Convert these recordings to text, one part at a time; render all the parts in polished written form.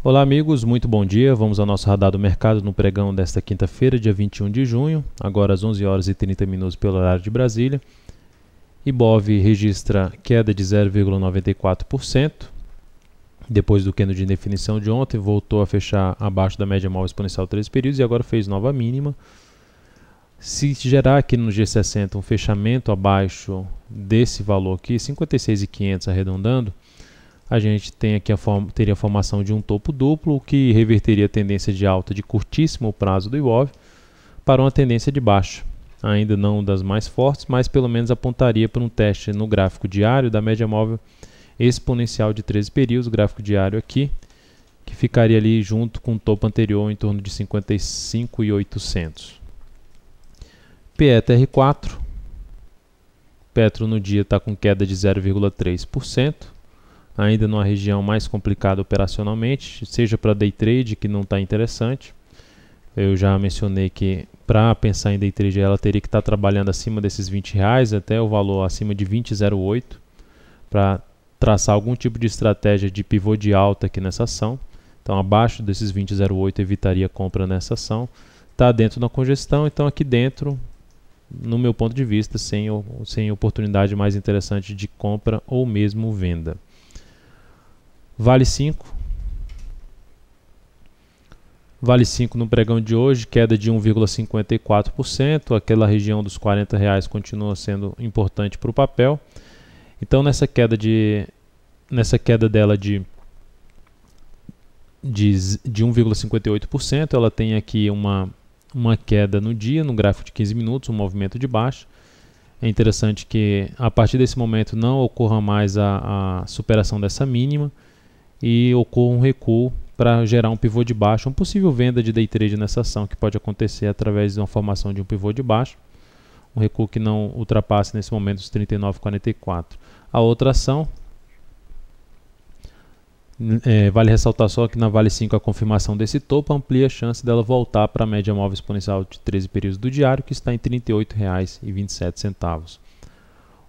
Olá amigos, muito bom dia. Vamos ao nosso radar do mercado no pregão desta quinta-feira, dia 21 de junho, agora às 11 horas e 30 minutos pelo horário de Brasília. Ibov registra queda de 0,94%. Depois do candle de indefinição de ontem, voltou a fechar abaixo da média móvel exponencial 13 períodos e agora fez nova mínima. Se gerar aqui no G60 um fechamento abaixo desse valor aqui, 56.500 arredondando, a gente tem aqui teria a formação de um topo duplo, o que reverteria a tendência de alta de curtíssimo prazo do Ibov para uma tendência de baixa. Ainda não das mais fortes, mas pelo menos apontaria para um teste no gráfico diário da média móvel exponencial de 13 períodos, o gráfico diário aqui, que ficaria ali junto com o topo anterior em torno de 55.800. PETR4, Petro no dia está com queda de 0,3%. Ainda numa região mais complicada operacionalmente, seja para day trade, que não está interessante. Eu já mencionei que para pensar em day trade ela teria que estar trabalhando acima desses R$20, até o valor acima de 20,08, para traçar algum tipo de estratégia de pivô de alta aqui nessa ação. Então abaixo desses 20,08 evitaria compra nessa ação. Está dentro da congestão, então aqui dentro, no meu ponto de vista, sem oportunidade mais interessante de compra ou mesmo venda. Vale 5. Vale 5 no pregão de hoje, queda de 1,54%. Aquela região dos R$40 continua sendo importante para o papel. Então nessa queda dela de 1,58%, ela tem aqui uma queda no dia, no gráfico de 15 minutos, um movimento de baixa. É interessante que a partir desse momento não ocorra mais a superação dessa mínima e ocorra um recuo para gerar um pivô de baixo, uma possível venda de day trade nessa ação que pode acontecer através de uma formação de um pivô de baixo, um recuo que não ultrapasse nesse momento os 39,44. A outra ação, vale ressaltar só que na Vale 5 a confirmação desse topo amplia a chance dela voltar para a média móvel exponencial de 13 períodos do diário, que está em R$ 38,27.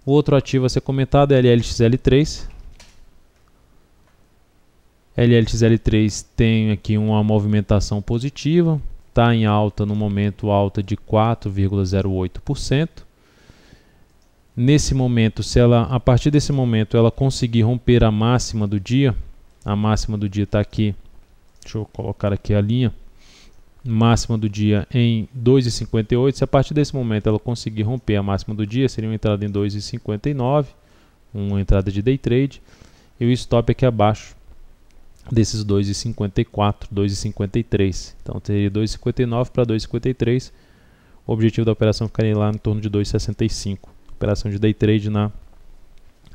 O outro ativo a ser comentado é a LLXL3. LLXL3 tem aqui uma movimentação positiva, está em alta no momento, alta de 4,08%. Nesse momento, a partir desse momento ela conseguir romper a máxima do dia está aqui, deixa eu colocar aqui a linha, máxima do dia em 2,58, se a partir desse momento ela conseguir romper a máxima do dia, seria uma entrada em 2,59, uma entrada de day trade, e o stop aqui abaixo desses 2,54, 2,53. Então teria 2,59 para 2,53. O objetivo da operação ficaria lá em torno de 2,65. Operação de day trade na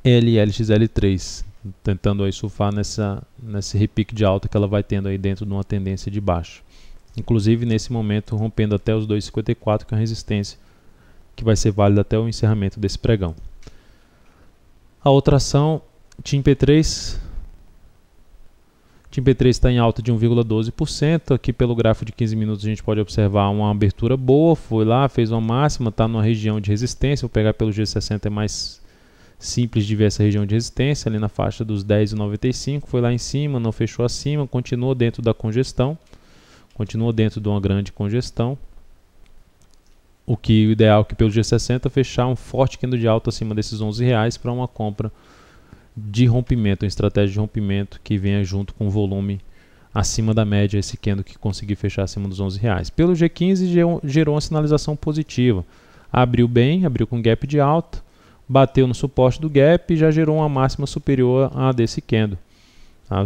LLXL3, tentando aí surfar nesse repique de alta que ela vai tendo aí dentro de uma tendência de baixa. Inclusive nesse momento rompendo até os 2,54, que é uma resistência que vai ser válida até o encerramento desse pregão. A outra ação, TIM P3. TIM P3 está em alta de 1,12%. Aqui pelo gráfico de 15 minutos a gente pode observar uma abertura boa. Foi lá, fez uma máxima, está numa região de resistência. Vou pegar pelo G60, é mais simples de ver essa região de resistência. Ali na faixa dos 10,95. Foi lá em cima, não fechou acima, continuou dentro da congestão. Continua dentro de uma grande congestão. O ideal é que pelo G60 fechar um forte candle de alta acima desses R$11 para uma compra de rompimento, uma estratégia de rompimento que venha junto com volume acima da média, esse candle que conseguir fechar acima dos R$11. Pelo G15 gerou uma sinalização positiva, abriu bem, abriu com gap de alta, bateu no suporte do gap e já gerou uma máxima superior a desse candle.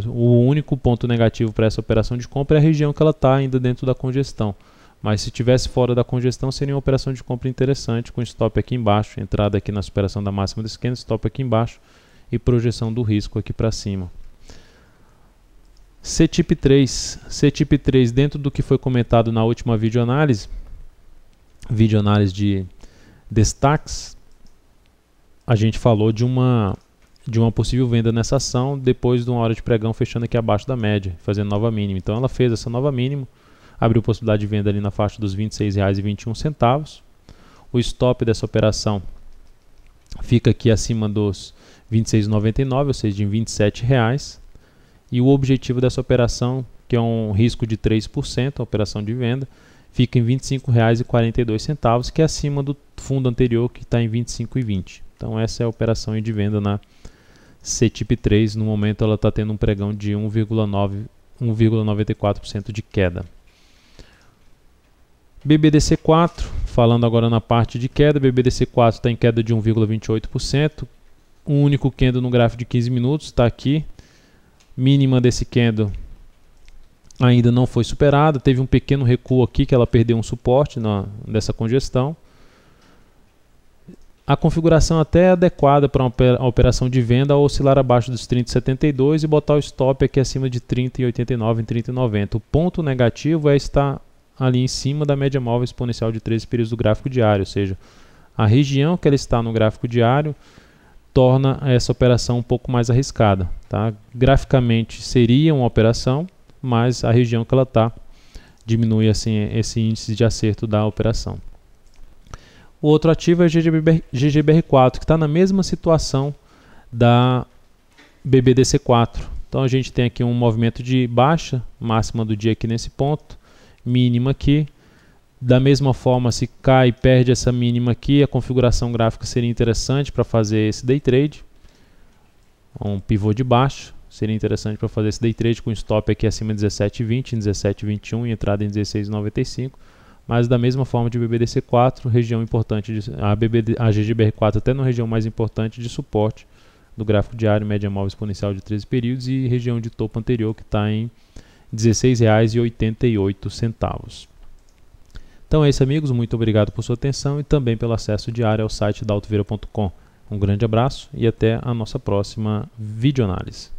O único ponto negativo para essa operação de compra é a região que ela está ainda dentro da congestão, mas se estivesse fora da congestão seria uma operação de compra interessante, com stop aqui embaixo, entrada aqui na superação da máxima desse candle, stop aqui embaixo e projeção do risco aqui para cima. CTIP3 dentro do que foi comentado na última videoanálise de destaques, a gente falou de uma possível venda nessa ação depois de uma hora de pregão fechando aqui abaixo da média, fazendo nova mínima. Então ela fez essa nova mínima, abriu possibilidade de venda ali na faixa dos R$ 26,21. O stop dessa operação fica aqui acima dos R$ 26,99, ou seja, de R$ 27. e o objetivo dessa operação, que é um risco de 3%, a operação de venda, fica em R$ 25,42, que é acima do fundo anterior, que está em R$ 25,20. Então essa é a operação de venda na CTIP3. No momento ela está tendo um pregão de 1,94% de queda. BBDC4, falando agora na parte de queda, BBDC4 está em queda de 1,28%. O único candle no gráfico de 15 minutos está aqui. Mínima desse candle ainda não foi superada. Teve um pequeno recuo aqui que ela perdeu um suporte dessa congestão. A configuração até é adequada para uma operação de venda ao oscilar abaixo dos 30,72 e botar o stop aqui acima de 30,89 em 30,90. O ponto negativo é estar ali em cima da média móvel exponencial de 13 períodos do gráfico diário, ou seja, a região que ela está no gráfico diário torna essa operação um pouco mais arriscada. Tá? Graficamente seria uma operação, mas a região que ela está diminui assim, esse índice de acerto da operação. O outro ativo é o GGBR4, que está na mesma situação da BBDC4. Então a gente tem aqui um movimento de baixa, máxima do dia aqui nesse ponto, mínima aqui. Da mesma forma, se cai e perde essa mínima aqui, a configuração gráfica seria interessante para fazer esse day trade. Um pivô de baixo seria interessante para fazer esse day trade com stop aqui acima de 17,20, 17,21 e entrada em 16,95. Mas da mesma forma de BBDC4, região importante, a GGBR4 até na região mais importante de suporte do gráfico diário, média móvel exponencial de 13 períodos e região de topo anterior que está em R$ 16,88. Então é isso, amigos, muito obrigado por sua atenção e também pelo acesso diário ao site daltoveira.com. Um grande abraço e até a nossa próxima videoanálise.